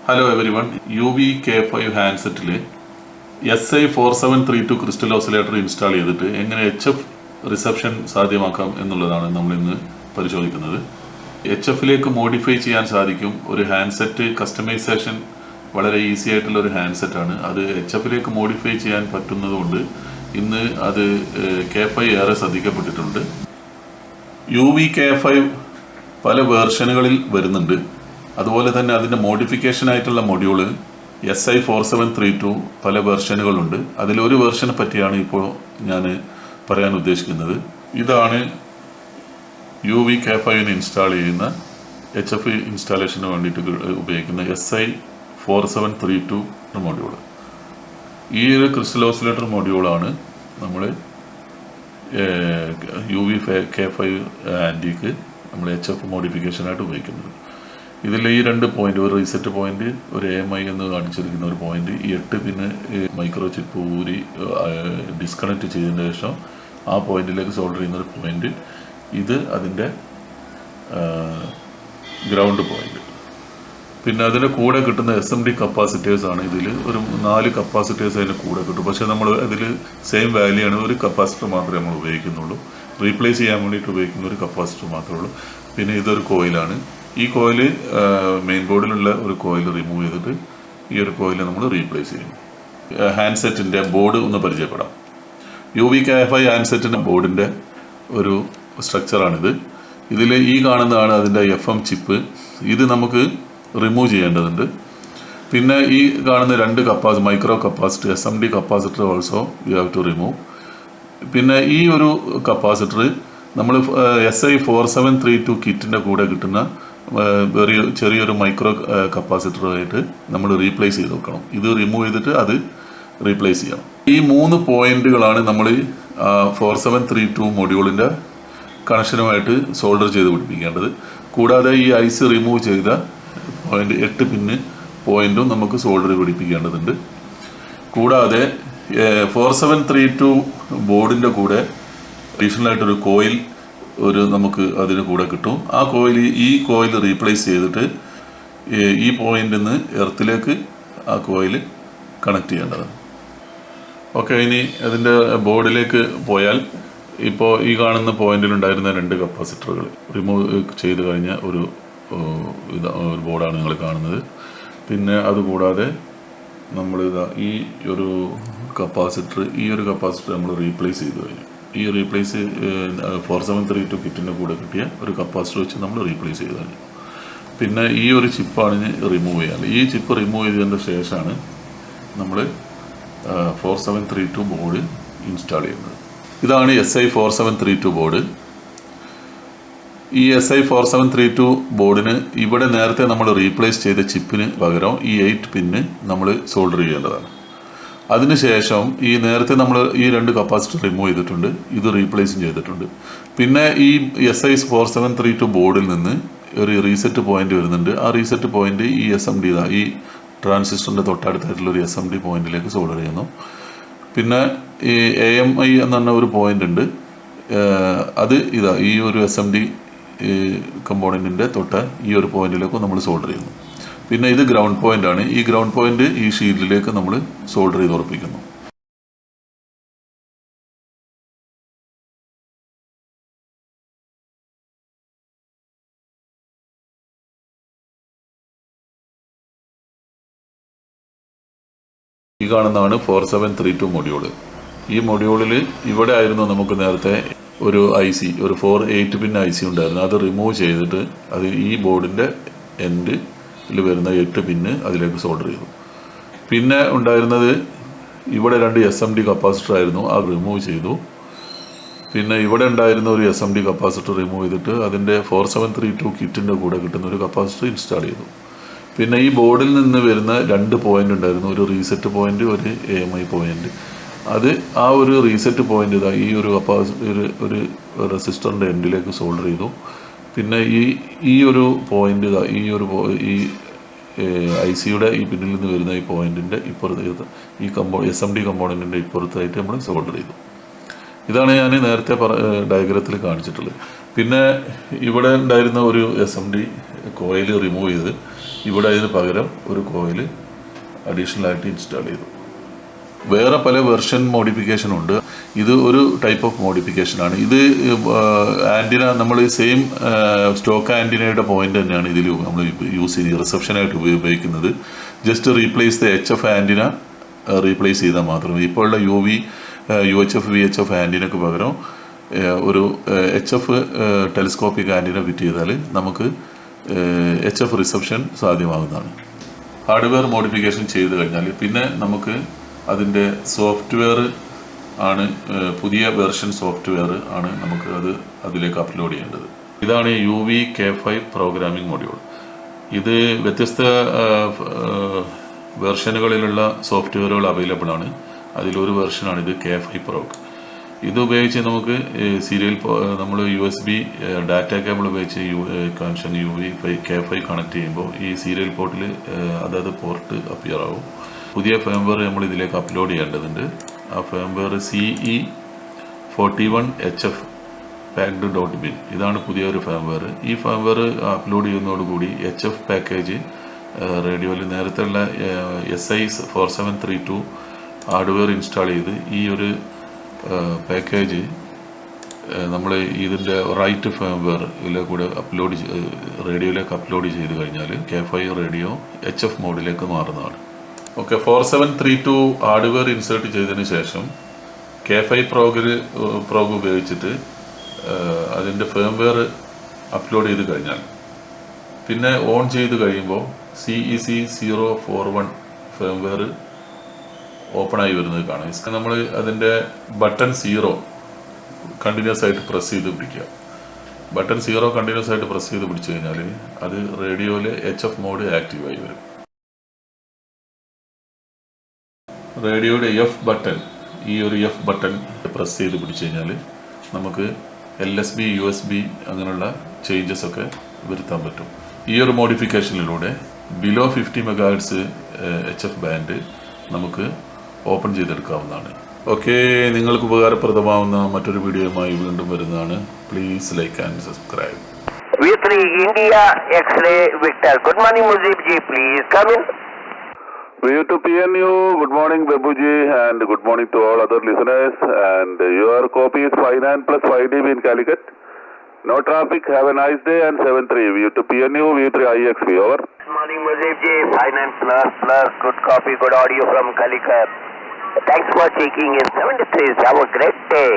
Hello every one. UV-K5 ഹാൻഡ്സെറ്റിൽ SI4732 crystal oscillator install ചെയ്തിട്ട് എങ്ങനെ HF reception സാധ്യമാക്കാം എന്നുള്ളതാണ് നമ്മൾ ഇന്ന് പരിശോധിക്കുന്നത്. HFിലേക്ക് മോഡിഫൈ ചെയ്യാൻ സാധിക്കും. ഒരു ഹാൻഡ്സെറ്റ് കസ്റ്റമൈസേഷൻ വളരെ ഈസി ആയിട്ടുള്ള ഒരു ഹാൻഡ്സെറ്റാണ്. അത് HFിലേക്ക് മോഡിഫൈ ചെയ്യാൻ പറ്റുന്നതുകൊണ്ട് ഇന്ന് അത് K5 ഏറെ ശ്രദ്ധിക്കപ്പെട്ടിട്ടുണ്ട്. UV-K5 പല വേർഷനുകളിൽ വരുന്നുണ്ട്. അതുപോലെ തന്നെ അതിൻ്റെ മോഡിഫിക്കേഷൻ ആയിട്ടുള്ള മൊഡ്യൂള് SI4732 പല വെർഷനുകളുണ്ട്. അതിലൊരു വെർഷനെ പറ്റിയാണ് ഇപ്പോൾ ഞാൻ പറയാൻ ഉദ്ദേശിക്കുന്നത്. ഇതാണ് UV-K5 ഇൻസ്റ്റാൾ ചെയ്യുന്ന HF ഇൻസ്റ്റാളേഷന് വേണ്ടിയിട്ട് ഉപയോഗിക്കുന്ന SI4732 മൊഡ്യൂള്. ഈ ഒരു ക്രിസ്റ്റൽ ഓസിലേറ്റർ മൊഡ്യൂളാണ് നമ്മൾ UV-K5 ആൻറ്റിക്ക് നമ്മൾ HF മോഡിഫിക്കേഷനായിട്ട് ഉപയോഗിക്കുന്നത്. ഇതിൽ ഈ 2 പോയിന്റ്, ഒരു റീസെറ്റ് പോയിന്റ്, ഒരു AMI എന്ന് കാണിച്ചിരിക്കുന്ന ഒരു പോയിന്റ്, ഈ 8 പിന്നെ മൈക്രോ ചിപ്പ് ഊരി ഡിസ്കണക്ട് ചെയ്തതിന് ശേഷം ആ പോയിന്റിലേക്ക് സോൾഡർ ചെയ്യുന്ന ഒരു പോയിന്റ്, ഇത് അതിൻ്റെ ഗ്രൗണ്ട് പോയിന്റ്. പിന്നെ അതിൻ്റെ കൂടെ കിട്ടുന്ന SMD കപ്പാസിറ്റേഴ്സ് ആണ്. ഇതിൽ ഒരു 4 കപ്പാസിറ്റേഴ്സ് അതിൻ്റെ കൂടെ കിട്ടും. പക്ഷേ നമ്മൾ അതിൽ സെയിം വാല്യൂ ആണ്, ഒരു കപ്പാസിറ്റർ മാത്രമേ നമ്മൾ ഉപയോഗിക്കുന്നുള്ളൂ. റീപ്ലേസ് ചെയ്യാൻ വേണ്ടിയിട്ട് ഉപയോഗിക്കുന്ന ഒരു കപ്പാസിറ്റർ മാത്രമേ ഉള്ളൂ. പിന്നെ ഇതൊരു കോയിലാണ്. ഈ കോയിൽ മെയിൻ ബോർഡിലുള്ള ഒരു കോയിൽ റിമൂവ് ചെയ്തിട്ട് ഈ ഒരു കോയിൽ നമ്മൾ റീപ്ലേസ് ചെയ്യും. ഹാൻഡ്സെറ്റിൻ്റെ ബോർഡ് ഒന്ന് പരിചയപ്പെടാം. UV-K5 ഹാൻഡ്സെറ്റിൻ്റെ ബോർഡിൻ്റെ ഒരു സ്ട്രക്ചറാണിത്. ഇതിൽ ഈ കാണുന്നതാണ് അതിൻ്റെ FM ചിപ്പ്. ഇത് നമുക്ക് റിമൂവ് ചെയ്യേണ്ടതുണ്ട്. പിന്നെ ഈ കാണുന്ന 2 micro capacitor, SMD capacitor also you have to remove. പിന്നെ ഈ ഒരു കപ്പാസിറ്റർ നമ്മൾ SI4732 കിറ്റിൻ്റെ കൂടെ കിട്ടുന്ന ചെറിയൊരു മൈക്രോ കപ്പാസിറ്ററായിട്ട് നമ്മൾ റീപ്ലേസ് ചെയ്ത് വെക്കണം. ഇത് റിമൂവ് ചെയ്തിട്ട് അത് റീപ്ലേസ് ചെയ്യണം. ഈ 3 പോയിന്റുകളാണ് നമ്മൾ 4732 മൊഡ്യൂളിൻ്റെ കണക്ഷനുമായിട്ട് സോൾഡർ ചെയ്ത് പിടിപ്പിക്കേണ്ടത്. കൂടാതെ ഈ ഐസ് റിമൂവ് ചെയ്ത പോയിന്റ് 8 പിന്ന് പോയിന്റും നമുക്ക് സോൾഡർ പിടിപ്പിക്കേണ്ടതുണ്ട്. കൂടാതെ 4732 ബോർഡിൻ്റെ കൂടെ അഡീഷണലായിട്ടൊരു കോയിൽ നമുക്ക് അതിന് കൂടെ കിട്ടും. ആ കോയിൽ റീപ്ലേസ് ചെയ്തിട്ട് ഈ പോയിന്റിൽ നിന്ന് എർത്തിലേക്ക് ആ കോയിൽ കണക്ട് ചെയ്യേണ്ടതാണ്. ഓക്കെ, ഇനി അതിൻ്റെ ബോർഡിലേക്ക് പോയാൽ ഇപ്പോൾ ഈ കാണുന്ന പോയിന്റിലുണ്ടായിരുന്ന 2 കപ്പാസിറ്ററുകൾ റിമൂവ് ചെയ്ത് കഴിഞ്ഞ ഒരു ബോർഡാണ് നിങ്ങൾ കാണുന്നത്. പിന്നെ അതുകൂടാതെ നമ്മൾ ഈ ഒരു കപ്പാസിറ്റർ നമ്മൾ റീപ്ലേസ് ചെയ്ത് കഴിഞ്ഞു. ഈ റീപ്ലേസ് 4732 കിറ്റിൻ്റെ കൂടെ കിട്ടിയ ഒരു കപ്പാസിറ്റർ വെച്ച് നമ്മൾ റീപ്ലേസ് ചെയ്ത് കഴിഞ്ഞു. പിന്നെ ഈ ഒരു ചിപ്പാണ് റിമൂവ് ചെയ്യാൻ. ഈ ചിപ്പ് റിമൂവ് ചെയ്തതിൻ്റെ ശേഷമാണ് നമ്മൾ 4732 ബോർഡ് ഇൻസ്റ്റാൾ ചെയ്യുന്നത്. ഇതാണ് SI4732 ബോർഡ്. ഈ SI4732 ബോർഡിന് ഇവിടെ നേരത്തെ നമ്മൾ റീപ്ലേസ് ചെയ്ത ചിപ്പിന് പകരം ഈ 8 പിന്ന് നമ്മൾ സോൾഡർ ചെയ്യേണ്ടതാണ്. അതിനുശേഷം ഈ നേരത്തെ നമ്മൾ ഈ 2 കപ്പാസിറ്റർ റിമൂവ് ചെയ്തിട്ടുണ്ട്, ഇത് റീപ്ലേസും ചെയ്തിട്ടുണ്ട്. പിന്നെ ഈ SI4732 ബോർഡിൽ നിന്ന് ഒരു റീസെറ്റ് പോയിന്റ് വരുന്നുണ്ട്. ആ റീസെറ്റ് പോയിന്റ് ഈ SMD ഈ ട്രാൻസിസ്റ്ററിൻ്റെ തൊട്ടടുത്തായിട്ടുള്ള ഒരു SMD പോയിന്റിലേക്ക് സോൾഡർ ചെയ്യുന്നു. പിന്നെ ഈ AMI എന്ന് പറഞ്ഞ ഒരു പോയിന്റ് ഉണ്ട്. അത് ഈ ഒരു SMD കമ്പോണൻറ്റിൻ്റെ തൊട്ട് ഈ ഒരു പോയിന്റിലേക്ക് നമ്മൾ സോൾഡർ ചെയ്യുന്നു. പിന്നെ ഇത് ഗ്രൗണ്ട് പോയിന്റ് ആണ്. ഈ ഗ്രൗണ്ട് പോയിന്റ് ഈ ഷീൽഡിലേക്ക് നമ്മൾ സോൾഡർ ചെയ്ത് ഉറപ്പിക്കുന്നു. ഈ കാണുന്നതാണ് 4732 മൊഡ്യൂള്. ഈ മൊഡ്യൂളിൽ ഇവിടെ ആയിരുന്നു നമുക്ക് നേരത്തെ ഒരു IC, ഒരു 8 പിൻ IC ഉണ്ടായിരുന്നു. അത് റിമൂവ് ചെയ്തിട്ട് അത് ഈ ബോർഡിൻ്റെ എൻഡിൽ വരുന്ന 8 പിന്ന് അതിലേക്ക് സോൾഡർ ചെയ്തു. പിന്നെ ഉണ്ടായിരുന്നത് ഇവിടെ 2 SMD കപ്പാസിറ്റർ ആയിരുന്നു, അത് റിമൂവ് ചെയ്തു. പിന്നെ ഇവിടെ ഉണ്ടായിരുന്ന ഒരു SMD കപ്പാസിറ്റർ റിമൂവ് ചെയ്തിട്ട് അതിൻ്റെ 4732 കിറ്റിൻ്റെ കൂടെ കിട്ടുന്ന ഒരു കപ്പാസിറ്റർ ഇൻസ്റ്റാൾ ചെയ്തു. പിന്നെ ഈ ബോർഡിൽ നിന്ന് വരുന്ന 2 പോയിന്റ് ഉണ്ടായിരുന്നു, ഒരു റീസെറ്റ് പോയിന്റ്, ഒരു AMI പോയിന്റ്. അത് ആ ഒരു റീസെറ്റ് പോയിന്റ് ഈ ഒരു ഒരു റെസിസ്റ്ററിൻ്റെ എൻഡിലേക്ക് സോൾഡർ ചെയ്തു. പിന്നെ ഈ ഒരു പോയിന്റ് ഈ ICയുടെ ഈ പിന്നിൽ നിന്ന് വരുന്ന ഈ പോയിന്റിൻ്റെ ഇപ്പുറത്ത് ഈ SMD കമ്പോണൻറ്റിൻ്റെ ഇപ്പുറത്തായിട്ട് നമ്മൾ സോൾഡർ ചെയ്തു. ഇതാണ് ഞാൻ നേരത്തെ ഡയഗ്രത്തിൽ കാണിച്ചിട്ടുള്ളത്. പിന്നെ ഇവിടെ ഉണ്ടായിരുന്ന ഒരു SMD കോയിൽ റിമൂവ് ചെയ്ത് ഇവിടെ അതിന് പകരം ഒരു കോയിൽ അഡീഷണൽ ആയിട്ട് ഇൻസ്റ്റാൾ ചെയ്തു. വേറെ പല വെർഷൻ മോഡിഫിക്കേഷൻ ഉണ്ട്. ഇത് ഒരു ടൈപ്പ് ഓഫ് മോഡിഫിക്കേഷനാണ്. ഇത് ആൻറ്റിന നമ്മൾ സെയിം സ്റ്റോക്ക് ആൻറ്റിനയുടെ പോയിന്റ് തന്നെയാണ് ഇതിൽ നമ്മൾ യൂസ് ചെയ്ത് റിസപ്ഷനായിട്ട് ഉപയോഗിക്കുന്നത്. Just replace the HF antenna replace ചെയ്താൽ മാത്രമേ. ഇപ്പോഴുള്ള UHF VHF ആൻറ്റിനക്ക് പകരം ഒരു HF ടെലിസ്കോപ്പിക് ആൻറ്റിന ഫിറ്റ് ചെയ്താൽ നമുക്ക് HF റിസപ്ഷൻ സാധ്യമാകുന്നതാണ്. ഹാർഡ്വെയർ മോഡിഫിക്കേഷൻ ചെയ്ത് കഴിഞ്ഞാൽ പിന്നെ നമുക്ക് അതിൻ്റെ സോഫ്റ്റ്വെയർ ആണ്, പുതിയ വെർഷൻ സോഫ്റ്റ്വെയർ ആണ് നമുക്ക് അതിലേക്ക് അപ്ലോഡ് ചെയ്യേണ്ടത്. ഇതാണ് UV-K5 പ്രോഗ്രാമിംഗ് മൊഡ്യൂൾ. ഇത് വ്യത്യസ്ത വെർഷനുകളിലുള്ള സോഫ്റ്റ്വെയറുകൾ അവൈലബിൾ ആണ്. അതിലൊരു വെർഷനാണിത് K5 Pro. ഇത് ഉപയോഗിച്ച് നമുക്ക് നമ്മൾ USB ഡാറ്റ കേബിൾ ഉപയോഗിച്ച് കണക്ഷൻ UV-K5 കണക്ട് ചെയ്യുമ്പോൾ ഈ സീരിയൽ പോർട്ടിൽ അതായത് പോർട്ട് അപ്പിയർ ആവും. പുതിയ ഫേംവെയർ നമ്മൾ ഇതിലേക്ക് അപ്ലോഡ് ചെയ്യേണ്ടതുണ്ട്. ആ ഫേംവെയർ CE41HF packed.bin. ഇതാണ് പുതിയൊരു ഫേംവെയർ. ഈ ഫേംവെയർ അപ്ലോഡ് ചെയ്യുന്നതോടുകൂടി HF പാക്കേജ് റേഡിയോയിൽ നേരത്തെ ഉള്ള SI4732 ഹാർഡ്വെയർ ഇൻസ്റ്റാൾ ചെയ്ത് ഈ ഒരു പാക്കേജ് നമ്മൾ ഇതിൻ്റെ റൈറ്റ് ഫേംവെയർ ഇതിലെ കൂടെ റേഡിയോയിലേക്ക് അപ്ലോഡ് ചെയ്ത് കഴിഞ്ഞാൽ K5 റേഡിയോ HF മോഡിലേക്ക് മാറുന്നതാണ്. ഓക്കെ, 4732 ഹാർഡ്വെയർ ഇൻസേർട്ട് ചെയ്തതിന് ശേഷം K5 പ്രോഗ് ഉപയോഗിച്ചിട്ട് അതിൻ്റെ ഫേംവെയർ അപ്ലോഡ് ചെയ്ത് കഴിഞ്ഞാൽ പിന്നെ ഓൺ ചെയ്ത് കഴിയുമ്പോൾ CEC041 ഫേംവെയർ ഓപ്പണായി വരുന്നത് കാണാം. നമ്മൾ അതിൻ്റെ ബട്ടൺ 0 കണ്ടിന്യൂസ് ആയിട്ട് പ്രസ് ചെയ്ത് പിടിക്കുക. ബട്ടൺ 0 കണ്ടിന്യൂസ് ആയിട്ട് പ്രസ് ചെയ്ത് പിടിച്ചു കഴിഞ്ഞാൽ അത് റേഡിയോയിൽ HF മോഡ് ആക്റ്റീവായി വരും. റേഡിയോയുടെ ഈ ഒരു F ബട്ടൺ പ്രസ് ചെയ്ത് പിടിച്ചു കഴിഞ്ഞാൽ നമുക്ക് LSB USB അങ്ങനെയുള്ള ചേഞ്ചസ് ഒക്കെ വരുത്താൻ പറ്റും. ഈ ഒരു മോഡിഫിക്കേഷനിലൂടെ ബിലോ 50 MHz HF ബാൻഡ് നമുക്ക് ഓപ്പൺ ചെയ്തെടുക്കാവുന്നതാണ്. ഓക്കെ, നിങ്ങൾക്ക് ഉപകാരപ്രദമാവുന്ന മറ്റൊരു വീഡിയോയുമായി വീണ്ടും വരുന്നതാണ്. Please like and subscribe. V3 India X-ray Victor. Good morning Mujib ji, please come in. V2 PNU, good morning Babuji, and good morning to all other listeners. And your copy is 59 plus 5 dB in Calicut. No traffic, have a nice day, and 7-3. V2 PNU, V3 IXV, over. Good morning Mujib ji, 59 plus, good copy, good audio from Calicut. Thanks for checking in. 73, have a great day.